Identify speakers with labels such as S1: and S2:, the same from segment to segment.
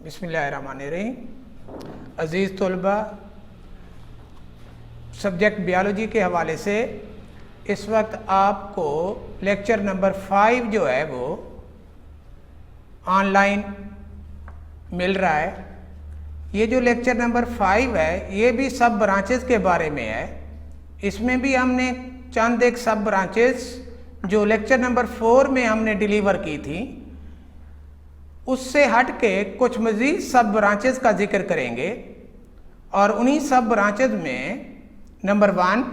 S1: बिस्मिल्लाहिर्रहमानिर्रहीम। अज़ीज़ तलबा, subject biology के हवाले से इस वक्त आपको लेक्चर नंबर 5 जो है वो ऑनलाइन मिल रहा है। ये जो लेक्चर नंबर 5 है ये भी सब ब्रांचेस के बारे में है। इसमें भी हमने चंद एक सब ब्रांचेस जो लेक्चर नंबर 4 में हमने डिलीवर की थी उससे हट के कुछ मज़ीद सब ब्रांचेस का जिक्र करेंगे। और उन्हीं सब ब्रांचेस में नंबर 1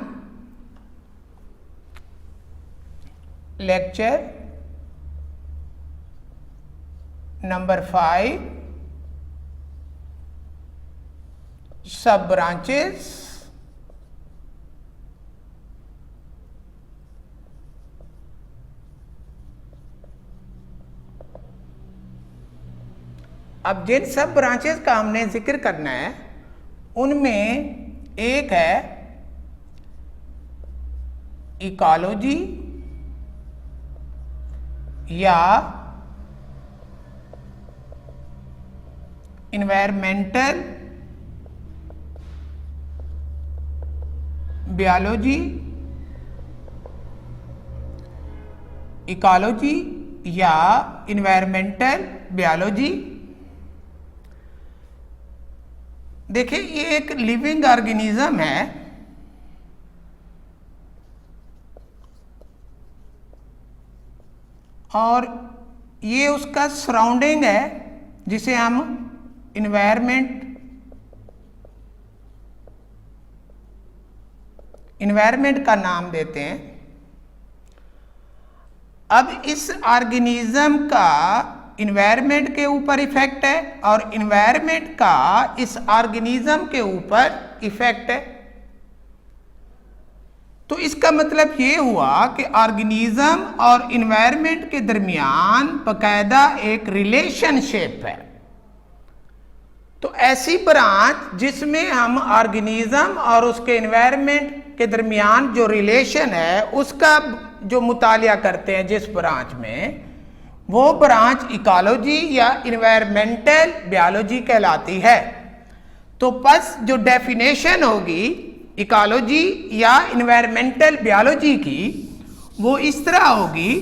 S1: लेक्चर नंबर 5 सब ब्रांचेस अब जिन सब ब्रांचेस का हमने जिक्र करना है उनमें एक है इकोलॉजी या इन्वायरमेंटल बियोलॉजी, इकोलॉजी या इन्वायरमेंटल बियोलॉजी। देखिए ये एक लिविंग ऑर्गेनिज्म है और ये उसका सराउंडिंग है जिसे हम इन्वायरमेंट का नाम देते हैं। अब इस ऑर्गेनिज्म का इन्वायरमेंट के ऊपर इफेक्ट है और इन्वायरमेंट का इस ऑर्गेनिज्म के ऊपर इफेक्ट है। तो इसका मतलब ये हुआ कि ऑर्गेनिज्म और इन्वायरमेंट के दरमियान बाकायदा एक रिलेशनशिप है। तो ऐसी ब्रांच जिसमें हम ऑर्गेनिज्म और उसके इन्वायरमेंट के दरमियान जो रिलेशन है उसका जो मुतालिया करते हैं जिस ब्रांच में, वो ब्रांच इकोलॉजी या इन्वायरमेंटल बियोलॉजी कहलाती है। तो बस जो डेफिनेशन होगी इकोलॉजी या इन्वायरमेंटल बियोलॉजी की वो इस तरह होगी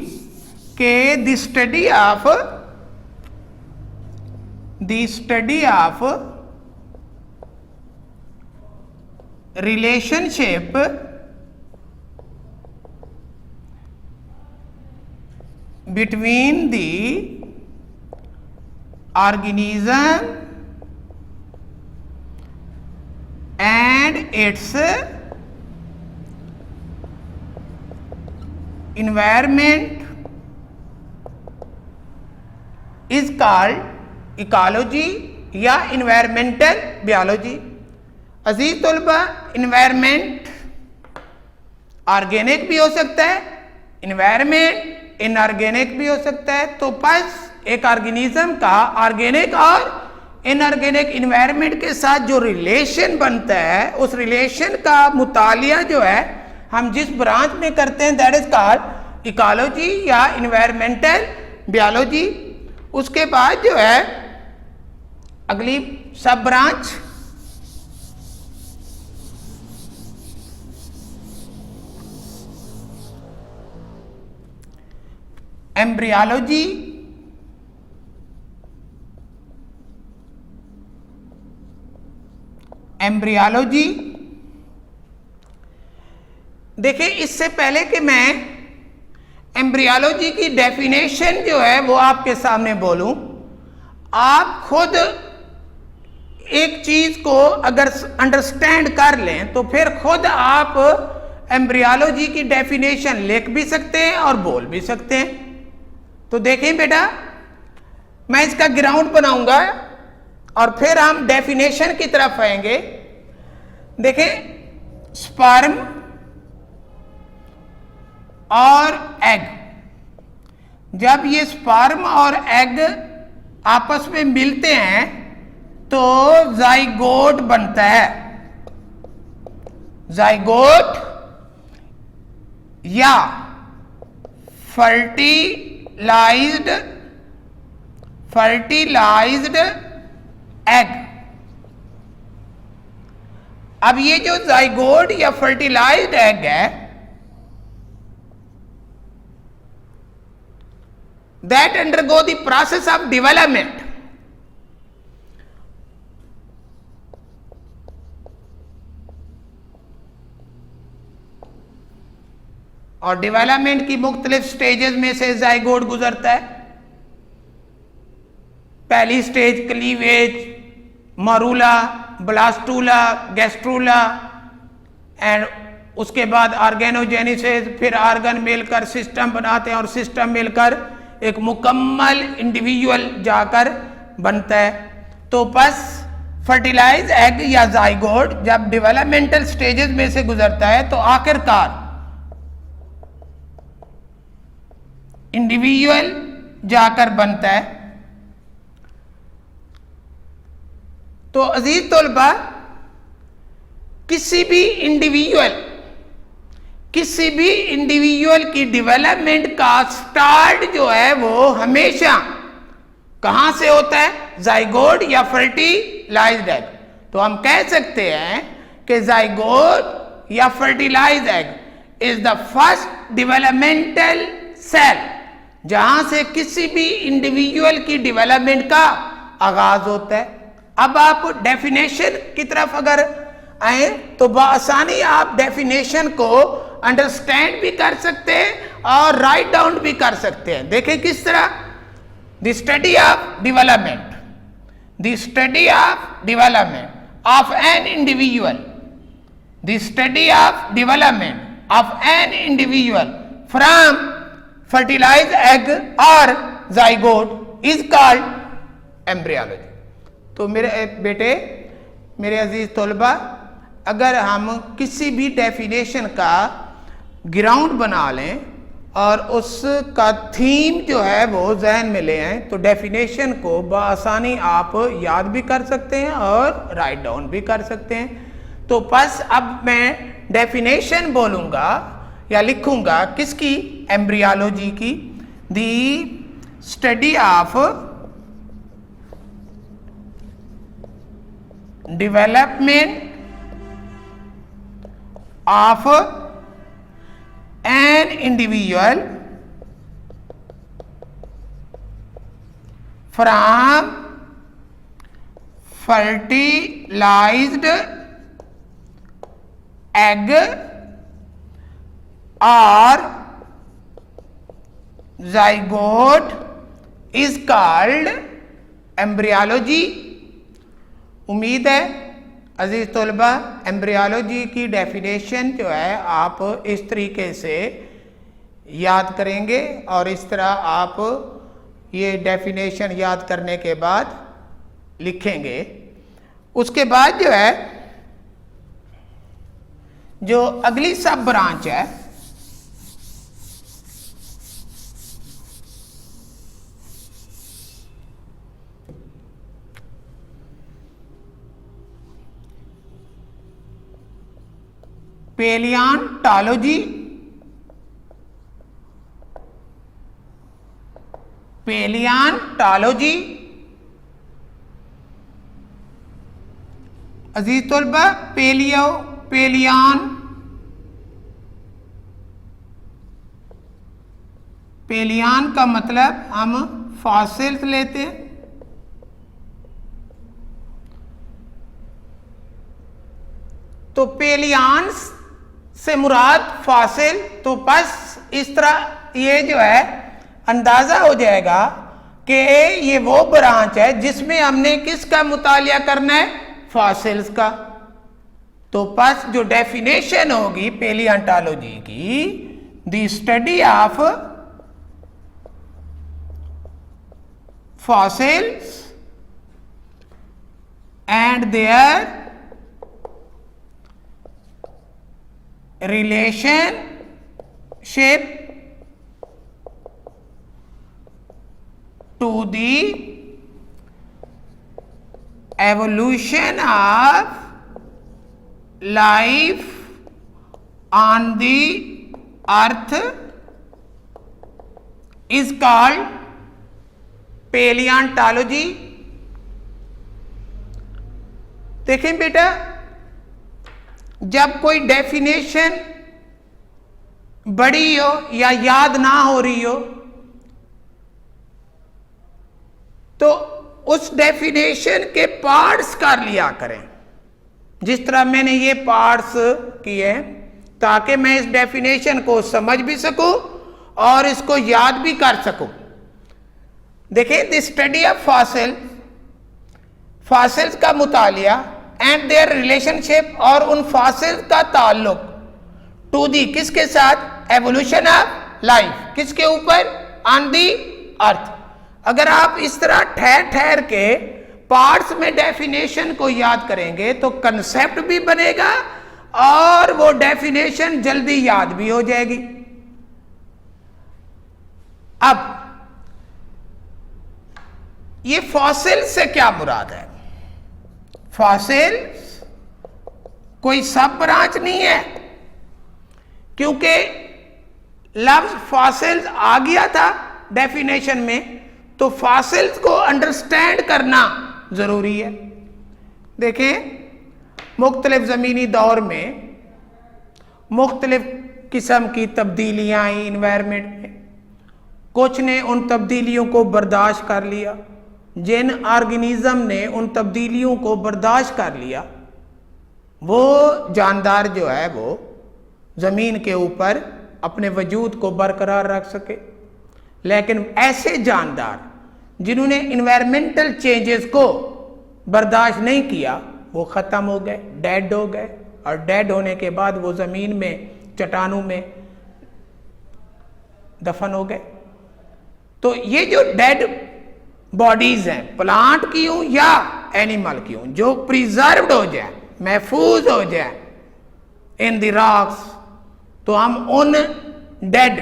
S1: कि the study of relationship between the organism and its environment is called ecology या environmental biology। अजीज तलबा, इन्वायरमेंट ऑर्गेनिक भी हो सकता है, इन्वायरमेंट इनऑर्गेनिक भी हो सकता है। तो बस एक ऑर्गेनिज्म का ऑर्गेनिक और इनऑर्गेनिक इन्वायरमेंट के साथ जो रिलेशन बनता है उस रिलेशन का मुतालिया जो है हम जिस ब्रांच में करते हैं दैट इज कॉल्ड इकोलॉजी या इन्वायरमेंटल बियोलॉजी। उसके बाद जो है अगली सब ब्रांच एम्ब्रियोलॉजी देखिए, इससे पहले कि मैं एम्ब्रियोलॉजी की डेफिनेशन जो है वो आपके सामने बोलूं, आप खुद एक चीज को अगर अंडरस्टैंड कर लें तो फिर खुद आप एम्ब्रियोलॉजी की डेफिनेशन लिख भी सकते हैं और बोल भी सकते हैं। तो देखें बेटा, मैं इसका ग्राउंड बनाऊंगा और फिर हम डेफिनेशन की तरफ आएंगे। देखें, स्पर्म और एग, जब ये स्पर्म और एग आपस में मिलते हैं तो जाइगोट बनता है। जाइगोट या फर्टिलाइज्ड एग। अब ये जो जाइगोट या फर्टिलाइज्ड एग है, that undergo the process of development. और डेवलपमेंट की मुख्तलिफ स्टेजेस में से जाइगोट गुजरता है। पहली stage cleavage, मरूला, blastula, gastrula, and उसके बाद ऑर्गेनोजेनेसिस, फिर ऑर्गन मिलकर सिस्टम बनाते हैं और सिस्टम मिलकर एक मुकम्मल इंडिविजुअल जाकर बनता है। तो बस फर्टिलाइज एग या जाइगोट जब डेवलपमेंटल स्टेजेस में से गुजरता है तो आखिरकार इंडिविजुअल जाकर बनता है। तो अजीज तलबा, किसी भी इंडिविजुअल की डेवलपमेंट का स्टार्ट जो है वो हमेशा कहां से होता है? जाइगोट या फर्टिलाइज्ड एग। तो हम कह सकते हैं कि जाइगोट या fertilised egg is the first developmental cell, जहां से किसी भी इंडिविजुअल की डेवलपमेंट का आगाज होता है। अब आप डेफिनेशन की तरफ अगर आए तो बआसानी आप डेफिनेशन को अंडरस्टैंड भी कर सकते हैं और राइट डाउन भी कर सकते हैं। देखें किस तरह। The study of development, the study of development of an individual, the study of development of an individual from fertilized egg or zygote is called embryology। तो मेरे बेटे, मेरे अजीज तलबा, अगर हम किसी भी डेफिनेशन का ग्राउंड बना लें और उसका थीम जो है वो जहन में ले आए तो डेफिनेशन को बआसानी आप याद भी कर सकते हैं और राइट डाउन भी कर सकते हैं। तो बस अब मैं डेफिनेशन बोलूंगा या लिखूंगा किसकी? एम्ब्रियोलॉजी की। The study of development of an individual from fertilised egg or zygote is called embryology। उम्मीद है अजीज तलबा एम्ब्रियोलॉजी की डेफिनेशन जो है आप इस तरीके से याद करेंगे और इस तरह आप ये डेफिनेशन याद करने के बाद लिखेंगे। उसके बाद जो है, जो अगली सब ब्रांच है पैलियोंटोलॉजी, पैलियोंटोलॉजी अजीज तलबा, पैलियन का मतलब हम फॉसिल्स लेते हैं। तो पैलियंस से मुराद फॉसिल। तो बस इस तरह ये जो है अंदाजा हो जाएगा कि ये वो ब्रांच है जिसमें हमने किसका मुतालिया करना है? फॉसिल्स का। तो बस जो डेफिनेशन होगी पैलियोंटोलॉजी की, the study of fossils and their relationship to the evolution of life on the earth is called पैलियोंटोलॉजी। देखें बेटा, जब कोई डेफिनेशन बड़ी हो या याद ना हो रही हो तो उस डेफिनेशन के पार्ट्स कर लिया करें, जिस तरह मैंने ये पार्ट्स किए हैं, ताकि मैं इस डेफिनेशन को समझ भी सकूं और इसको याद भी कर सकूं। देखिए, द स्टडी ऑफ फॉसिल्स का मुतालिया एंड देयर रिलेशनशिप, और उन फॉसिल्स का ताल्लुक टू दी किसके साथ, एवोल्यूशन ऑफ लाइफ, किसके ऊपर, ऑन दी अर्थ। अगर आप इस तरह ठहर ठहर के पार्ट्स में डेफिनेशन को याद करेंगे तो कंसेप्ट भी बनेगा और वो डेफिनेशन जल्दी याद भी हो जाएगी। अब ये फॉसिल से क्या मुराद है? फॉसिल कोई सब ब्रांच नहीं है, क्योंकि लफ्ज फॉसिल्स आ गया था डेफिनेशन में, तो फॉसिल्स को अंडरस्टैंड करना जरूरी है। देखें, मुख्तलिफ ज़मीनी दौर में मुख्तलिफ किस्म की तब्दीलियाँ आई इन्वायरमेंट में। कुछ ने उन तब्दीलियों को बर्दाश्त कर लिया, जिन ऑर्गेनिज्म ने उन तब्दीलियों को बर्दाश्त कर लिया वो जानदार जो है वो ज़मीन के ऊपर अपने वजूद को बरकरार रख सके। लेकिन ऐसे जानदार जिन्होंने इन्वायरमेंटल चेंजेस को बर्दाश्त नहीं किया वो ख़त्म हो गए, डेड हो गए, और डेड होने के बाद वो ज़मीन में, चट्टानों में दफन हो गए। तो ये जो डेड बॉडीज हैं, प्लांट की हों या एनिमल की हों, जो प्रिजर्व्ड हो जाए, महफूज हो जाए इन द रॉक्स, तो हम उन dead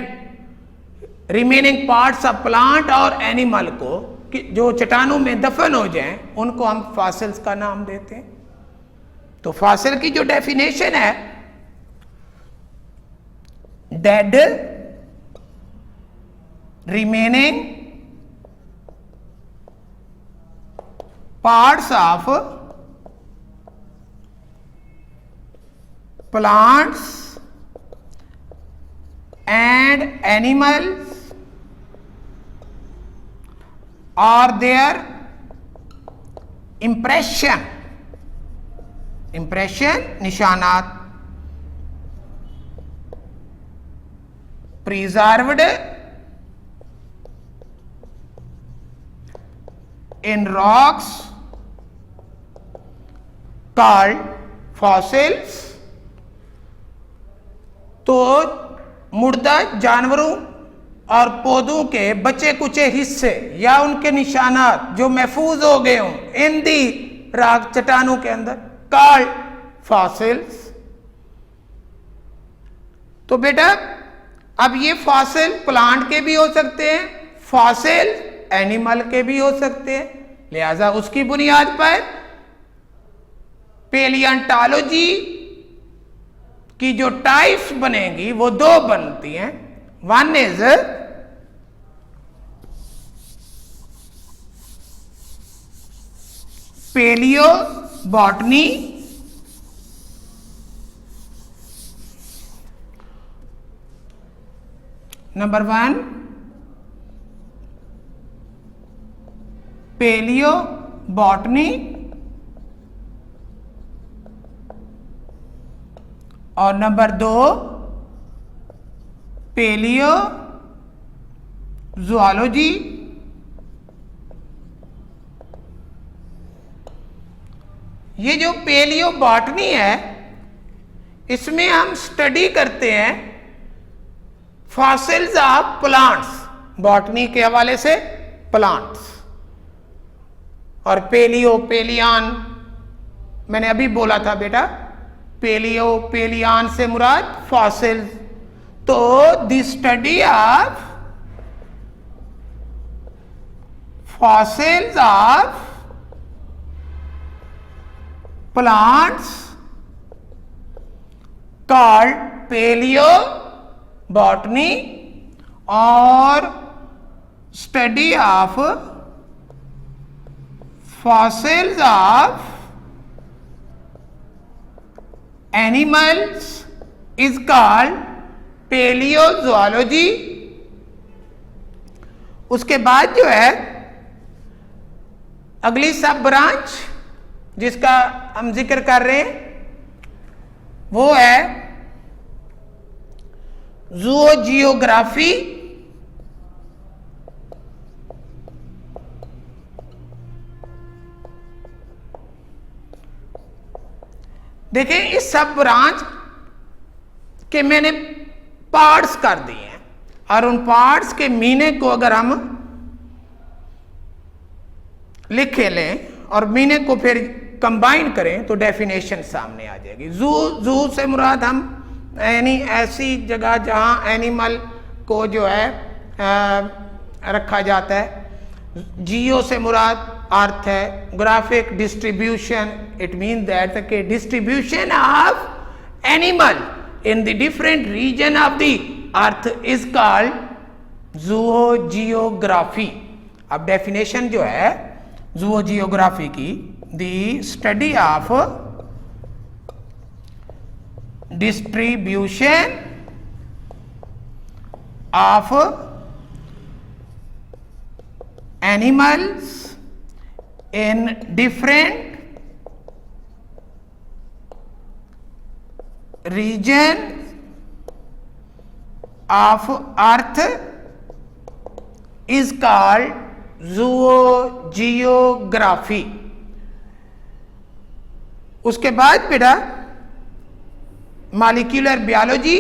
S1: remaining parts of plant और एनिमल को जो चट्टानों में दफन हो जाएं, उनको हम फॉसिल्स का नाम देते हैं। तो फॉसिल की जो डेफिनेशन है, dead remaining parts of plants and animals or their impression निशानात preserved in rocks called fossils। तो मुर्दा जानवरों और पौधों के बचे कुचे हिस्से या उनके निशानात जो महफूज हो गए हों इन दी राग, चट्टानों के अंदर, कॉल्ड फॉसिल्स। तो बेटा, अब ये फॉसिल प्लांट के भी हो सकते हैं, फॉसिल एनिमल के भी हो सकते हैं, लिहाजा उसकी बुनियाद पर पेलियोंटोलॉजी की जो टाइप्स बनेंगी वो दो बनती हैं। One is paleo botany, number one paleo botany, और नंबर दो पेलियो ज़ूलॉजी। ये जो पेलियो बॉटनी है, इसमें हम स्टडी करते हैं फॉसिल्स ऑफ प्लांट्स, बॉटनी के हवाले से प्लांट्स। और पेलियो, पेलियान मैंने अभी बोला था बेटा, पेलियो पेलियान से मुराद फॉसिल्स। तो the study of fossils of plants called palaeo botany, और study of fossils of animals is called palaeozoology. उसके बाद जो है अगली सब ब्रांच जिसका हम जिक्र कर रहे हैं वो है ज़ूओजियोग्राफी। देखिए इस सब ब्रांच के मैंने पार्ट्स कर दिए हैं और उन पार्ट्स के मीनिंग को अगर हम लिखे लें और मीनिंग को फिर कंबाइन करें तो डेफिनेशन सामने आ जाएगी। जू से मुराद हम यानी ऐसी जगह जहां एनिमल को जो है रखा जाता है। जियो से मुराद अर्थ है। Graphic distribution, it mean that के distribution of animal in the different region of the earth is called zoogeography. अब डेफिनेशन जो है ज़ूओजियोग्राफी की, the study of distribution of animals in different region of earth is called ज़ूओजियोग्राफी। उसके बाद बेटा molecular biology,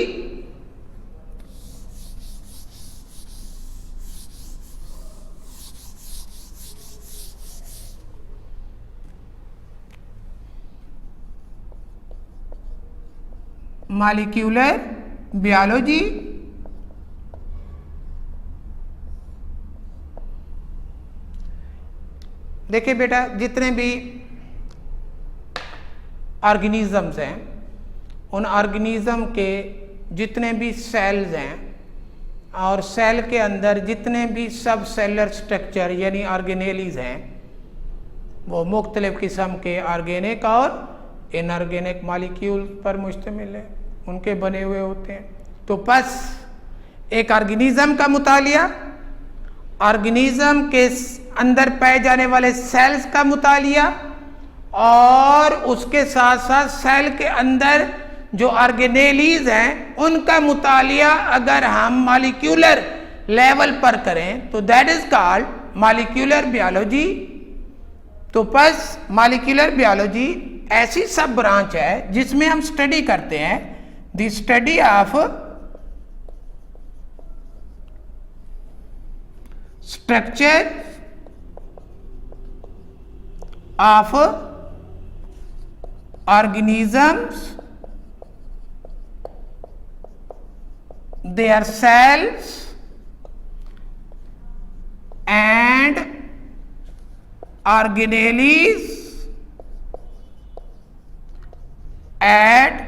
S1: molecular biology देखिए बेटा जितने भी ऑर्गेनिजम्स हैं उन ऑर्गेनिज्म के जितने भी सेल्स हैं और सेल के अंदर जितने भी सब सेलर स्ट्रक्चर यानी ऑर्गेनेलीज हैं वो मुख्तलिफ किस्म के ऑर्गेनिक और इनऑर्गेनिक मॉलिक्यूल पर मुश्तमिल है, उनके बने हुए होते हैं। तो बस एक ऑर्गेनिज्म का मुतालिया, ऑर्गेनिज्म के अंदर पाए जाने वाले सेल्स का मुतालिया और उसके साथ साथ सेल के अंदर जो ऑर्गेनेलीज हैं उनका मुतालिया अगर हम मॉलिक्यूलर लेवल पर करें तो that is called molecular biology. तो बस मॉलिक्यूलर बायोलॉजी ऐसी सब ब्रांच है जिसमें हम स्टडी करते हैं the study of structure of organisms, their cells and organelles at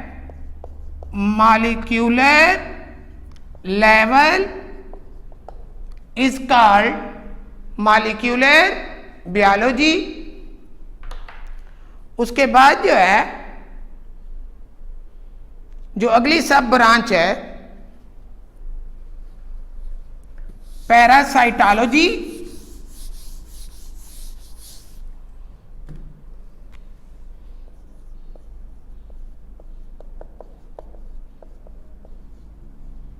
S1: molecular level is called molecular biology। उसके बाद जो है जो अगली सब ब्रांच है पैरासाइटोलॉजी।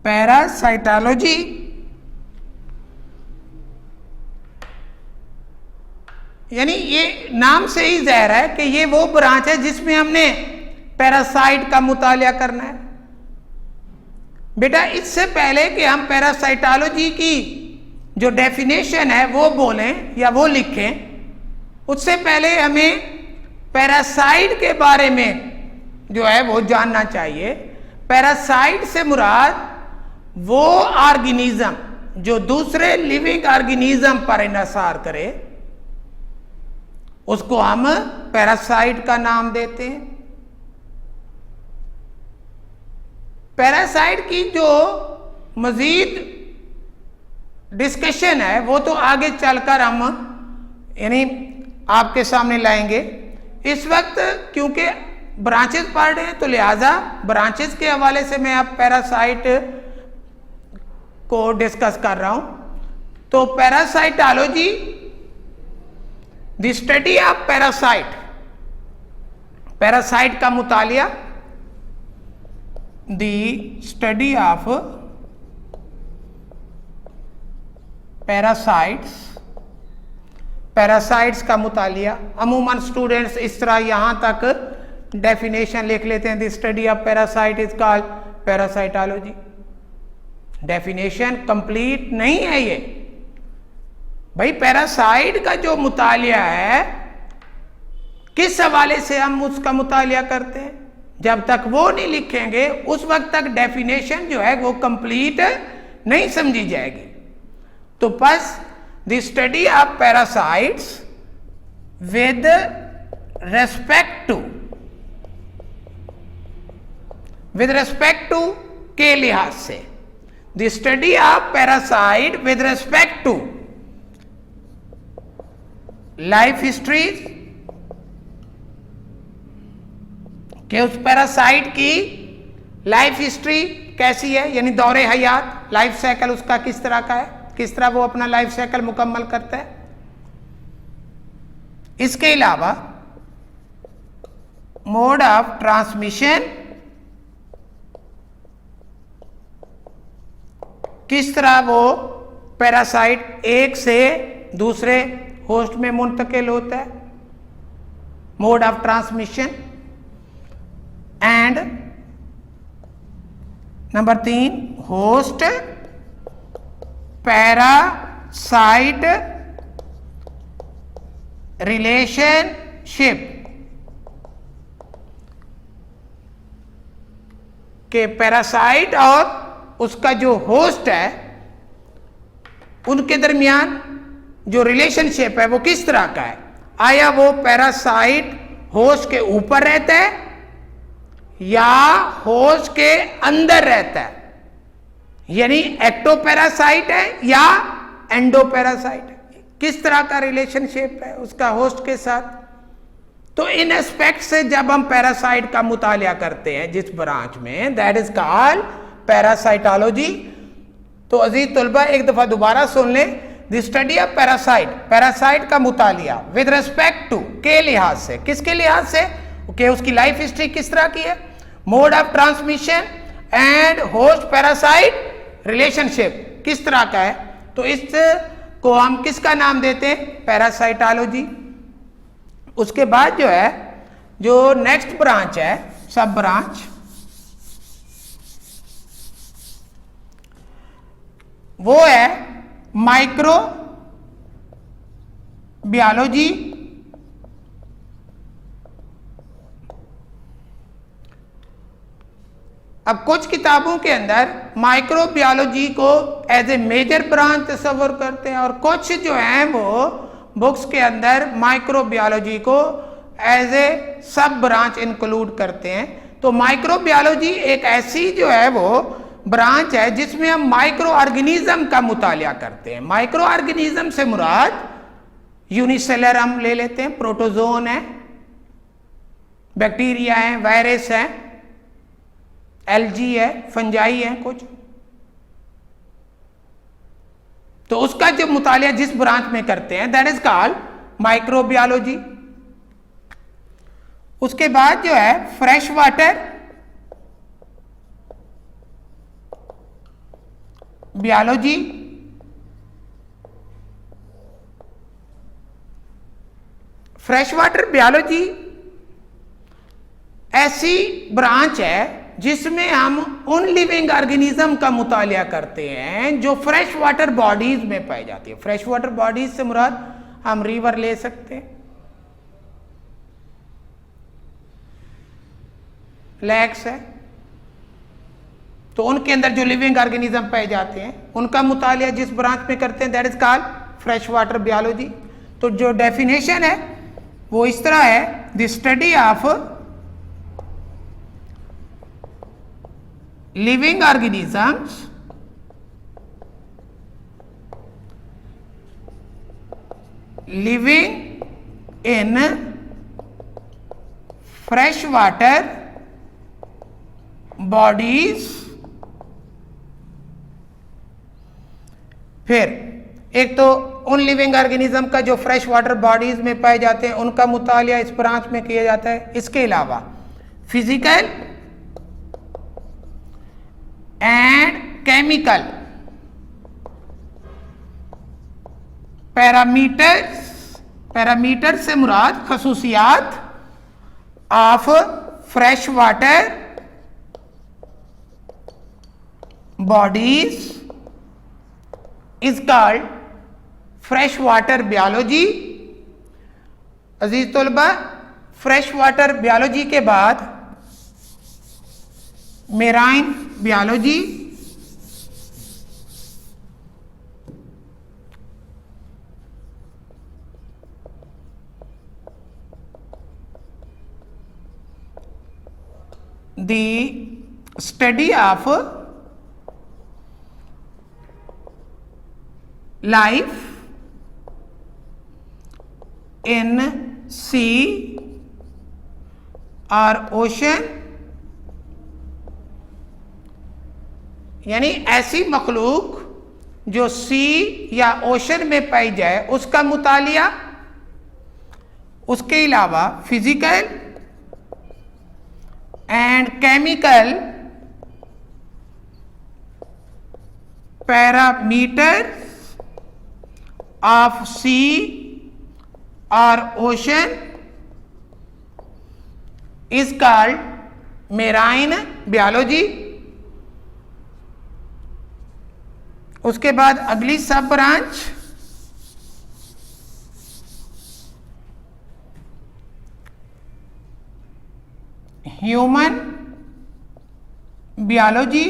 S1: पैरासाइटोलॉजी यानी ये नाम से ही ज़ाहिर है कि ये वो ब्रांच है जिसमें हमने पैरासाइट का मुतालिया करना है। बेटा इससे पहले कि हम पैरासाइटोलॉजी की जो डेफिनेशन है वो बोलें या वो लिखें, उससे पहले हमें पैरासाइट के बारे में जो है वो जानना चाहिए। पैरासाइट से मुराद वो ऑर्गेनिज्म जो दूसरे लिविंग ऑर्गेनिज्म पर इन्हिसार करे उसको हम पैरासाइट का नाम देते हैं। पैरासाइट की जो मजीद डिस्कशन है वो तो आगे चलकर हम यानी आपके सामने लाएंगे। इस वक्त क्योंकि ब्रांचेस पढ़ रहे हैं, तो लिहाजा ब्रांचेस के हवाले से मैं अब पैरासाइट को डिस्कस कर रहा हूं। तो parasitology, the study of parasite, parasite का मुतालिया, the study of parasites, parasites का मुतालिया। अमूमन स्टूडेंट्स इस तरह यहां तक डेफिनेशन लिख लेते हैं, the study of parasite is called parasitology. Definition complete नहीं है ये भाई। पैरासाइट का जो मुतालिया है, किस हवाले से हम उसका मुतालिया करते हैं, जब तक वो नहीं लिखेंगे उस वक्त तक डेफिनेशन जो है वो कंप्लीट नहीं समझी जाएगी। तो बस the study of parasites with respect to के लिहाज से, the study of parasite with respect to life histories, कि उस पैरासाइट की लाइफ हिस्ट्री कैसी है, यानी दौरे हयात, लाइफ साइकिल उसका किस तरह का है, किस तरह वो अपना लाइफ साइकिल मुकम्मल करता है। इसके अलावा मोड ऑफ ट्रांसमिशन, किस तरह वो पैरासाइट एक से दूसरे होस्ट में मुंतकिल होता है, mode of transmission. And number 3, host parasite relationship, के पैरासाइट और उसका जो होस्ट है उनके दरमियान जो रिलेशनशिप है वो किस तरह का है। आया वो पैरासाइट होस्ट के ऊपर रहता है या होस्ट के अंदर रहता है, यानी एक्टोपैरासाइट है या एंडोपैरासाइट है, किस तरह का रिलेशनशिप है उसका होस्ट के साथ। तो इन एस्पेक्ट से जब हम पैरासाइट का मुतालिया करते हैं जिस ब्रांच में, दैट इज कॉल्ड पैरासाइटोलॉजी। तो अजीज तलबा एक दफा दोबारा सुन लें, the study of parasite, parasite का मुतालिया विद रिस्पेक्ट टू, के लिहाज से, किसके लिहाज से, कि उसकी लाइफ हिस्ट्री किस तरह की है, mode of transmission and host parasite relationship किस तरह का है। तो इस को हम किसका नाम देते हैं, पैरासाइटोलॉजी। उसके बाद जो है, जो नेक्स्ट ब्रांच है, सब ब्रांच, वो है माइक्रो बायोलॉजी। अब कुछ किताबों के अंदर माइक्रोबायोलॉजी को एज ए मेजर ब्रांच तस्वर करते हैं और कुछ जो हैं वो बुक्स के अंदर माइक्रोबायोलॉजी को एज ए सब ब्रांच इंक्लूड करते हैं। तो माइक्रोबायोलॉजी एक ऐसी जो है वो ब्रांच है जिसमें हम माइक्रो ऑर्गेनिज्म का मुतालिया करते हैं। माइक्रो ऑर्गेनिज्म से मुराद यूनिसेलर हम ले लेते हैं, प्रोटोजोन है, बैक्टीरिया है, वायरस है, एलजी है, फंजाई है कुछ। तो उसका जो मुतालिया जिस ब्रांच में करते हैं दैट इज कॉल्ड माइक्रोबायोलॉजी। उसके बाद जो है fresh water biology, fresh water biology ऐसी ब्रांच है जिसमें हम उन लिविंग ऑर्गेनिज्म का मुतालिया करते हैं जो फ्रेश वाटर बॉडीज में पाई जाती है। फ्रेश वाटर बॉडीज से मुराद हम रिवर ले सकते हैं, लेक्स है, तो उनके अंदर जो लिविंग ऑर्गेनिज्म पाए जाते हैं उनका मुतालिया जिस ब्रांच में करते हैं that is called fresh water biology. तो जो डेफिनेशन है वो इस तरह है, the study of living organisms living in fresh water bodies, फिर एक तो उन लिविंग ऑर्गेनिज्म का जो फ्रेश वाटर बॉडीज में पाए जाते हैं उनका मुतालिया इस ब्रांच में किया जाता है। इसके अलावा फिजिकल एंड केमिकल पैरामीटर से मुराद खसूसियात of fresh water bodies is called fresh water biology. अजीज तलबा, फ्रेश वाटर बायोलॉजी के बाद marine biology, the study of life in sea or ocean, यानी ऐसी मखलूक जो सी या ओशन में पाई जाए उसका मुतालिया। उसके अलावा physical and chemical parameters of sea और ocean is called marine biology. उसके बाद अगली सब ब्रांच ह्यूमन बायोलॉजी।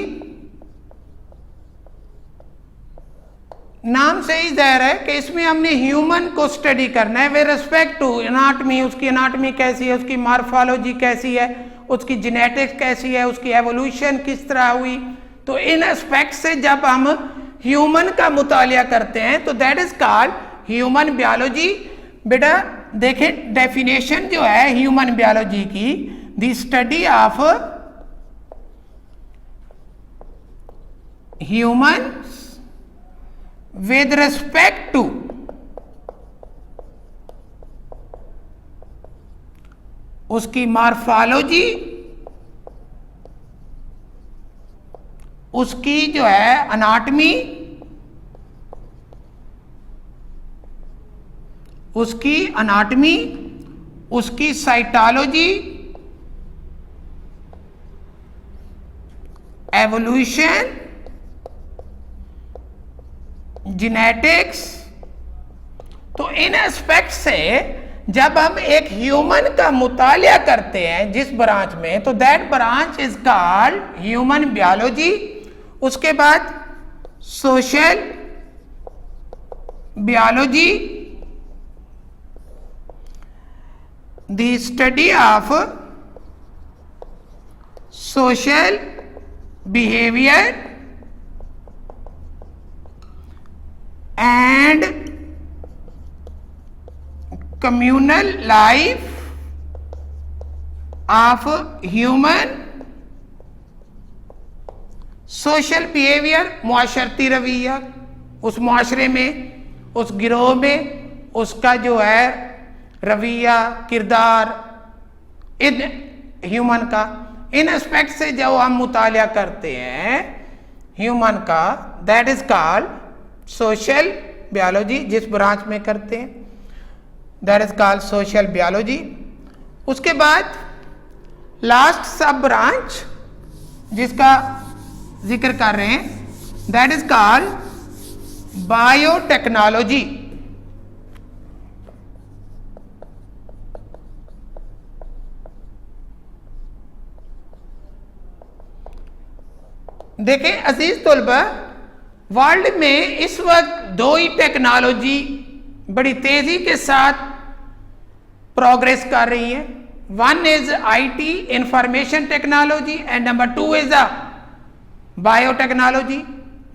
S1: नाम से ही जाहिर है कि इसमें हमने ह्यूमन को स्टडी करना है विद रिस्पेक्ट टू एनाटमी। उसकी एनाटमी कैसी है, उसकी मॉर्फोलॉजी कैसी है, उसकी जेनेटिक्स कैसी है, उसकी एवोल्यूशन किस तरह हुई। तो इन एस्पेक्ट से जब हम ह्यूमन का मुतालिया करते हैं तो that is called human biology. बेटा देखें डेफिनेशन जो है ह्यूमन बायोलॉजी की, the study of human with respect to उसकी मॉर्फोलॉजी, उसकी जो है अनाटमी, उसकी साइटोलॉजी, एवोल्यूशन, जेनेटिक्स। तो इन एस्पेक्ट से जब हम एक ह्यूमन का मुतालिया करते हैं जिस ब्रांच में, तो that branch is called human biology. उसके बाद social biology, the study of social behaviour and communal life of human। Social behaviour मुआशरती रवैया, उस मुआशरे में, उस गिरोह में उसका जो है रवैया, किरदार, इन ह्यूमन का, इन एस्पेक्ट से जो हम मुतालिया करते हैं ह्यूमन का, that is called social biology. जिस ब्रांच में करते हैं that is called social biology. उसके बाद लास्ट सब ब्रांच जिसका जिक्र कर रहे हैं दैट इज कॉल्ड बायोटेक्नोलॉजी। देखें अजीज तलबा, वर्ल्ड में इस वक्त दो ही टेक्नोलॉजी बड़ी तेजी के साथ प्रोग्रेस कर रही है। One is IT information technology and number two is a biotechnology.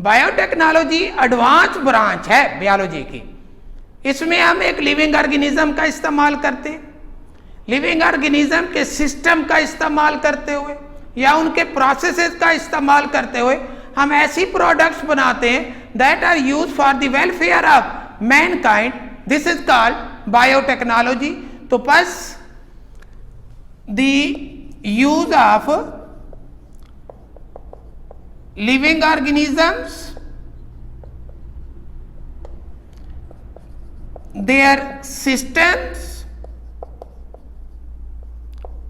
S1: Biotechnology advance branch है बायोलॉजी की। इसमें हम एक लिविंग ऑर्गेनिज्म का इस्तेमाल करते हैं। लिविंग ऑर्गेनिज्म के सिस्टम का इस्तेमाल करते हुए या उनके प्रोसेसेस का इस्तेमाल करते हुए हम ऐसी प्रोडक्ट्स बनाते हैं that are use for the welfare of mankind, this is called biotechnology. तो बस the use of living organisms, their systems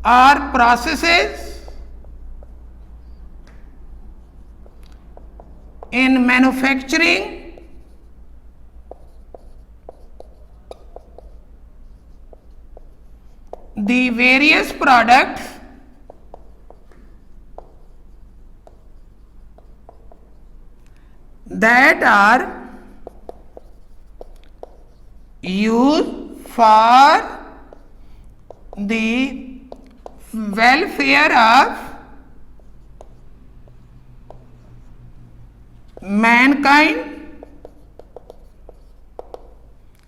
S1: or processes in manufacturing the various products that are used for the welfare of mankind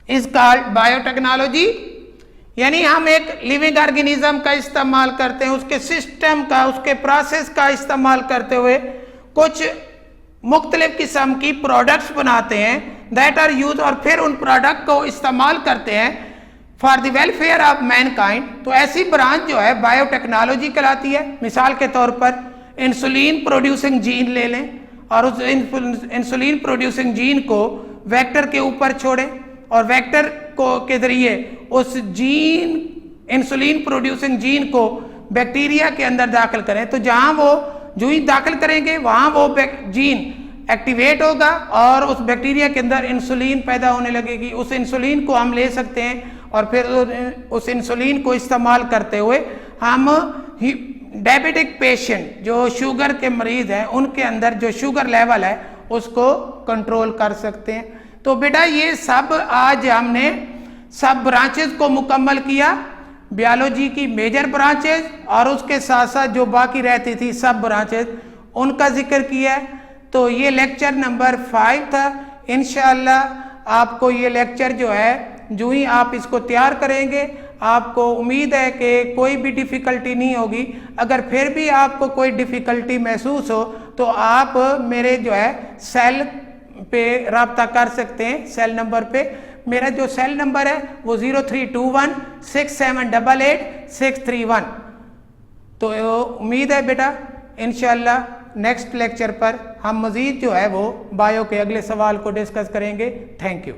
S1: is called biotechnology. यानी हम एक living organism का इस्तेमाल करते हैं, उसके सिस्टम का, उसके प्रोसेस का इस्तेमाल करते हुए कुछ मुख्तलिफ किस्म की प्रोडक्ट्स बनाते हैं दैट आर यूज, और फिर उन प्रोडक्ट को इस्तेमाल करते हैं for the welfare of Mankind. तो ऐसी ब्रांच जो है बायोटेक्नोलॉजी कहलाती है। मिसाल के तौर पर इंसुलिन प्रोड्यूसिंग जीन ले लें और उस इंसुलिन प्रोड्यूसिंग जीन को वेक्टर के ऊपर छोड़ें और वेक्टर को के जरिए उस जीन, इंसुलिन प्रोड्यूसिंग जीन को बैक्टीरिया के अंदर दाखिल करें। तो जहां वो जो ही दाखिल करेंगे वहां वो जीन एक्टिवेट होगा और उस बैक्टीरिया के अंदर इंसुलिन पैदा होने लगेगी। उस इंसुलिन को हम ले सकते हैं और फिर उस इंसुलिन को इस्तेमाल करते हुए हम डायबिटिक पेशेंट जो शुगर के मरीज हैं उनके अंदर जो शुगर लेवल है उसको कंट्रोल कर सकते हैं। तो बेटा ये सब आज हमने सब ब्रांचेस को मुकम्मल किया, बायोलॉजी की मेजर ब्रांचेस और उसके साथ साथ जो बाकी रहती थी सब ब्रांचेस उनका जिक्र किया है। तो ये लेक्चर नंबर 5 था। इंशाअल्लाह आपको ये लेक्चर जो है जो ही आप इसको तैयार करेंगे आपको उम्मीद है कि कोई भी डिफ़िकल्टी नहीं होगी। अगर फिर भी आपको कोई डिफ़िकल्टी महसूस हो तो आप मेरे जो है सेल पे रब्ता कर सकते हैं। सेल नंबर पे मेरा जो सेल नंबर है वो 032167888631। तो उम्मीद है बेटा इंशाअल्लाह नेक्स्ट लेक्चर पर हम मज़ीद जो है वो बायो के अगले सवाल को डिस्कस करेंगे। Thank you.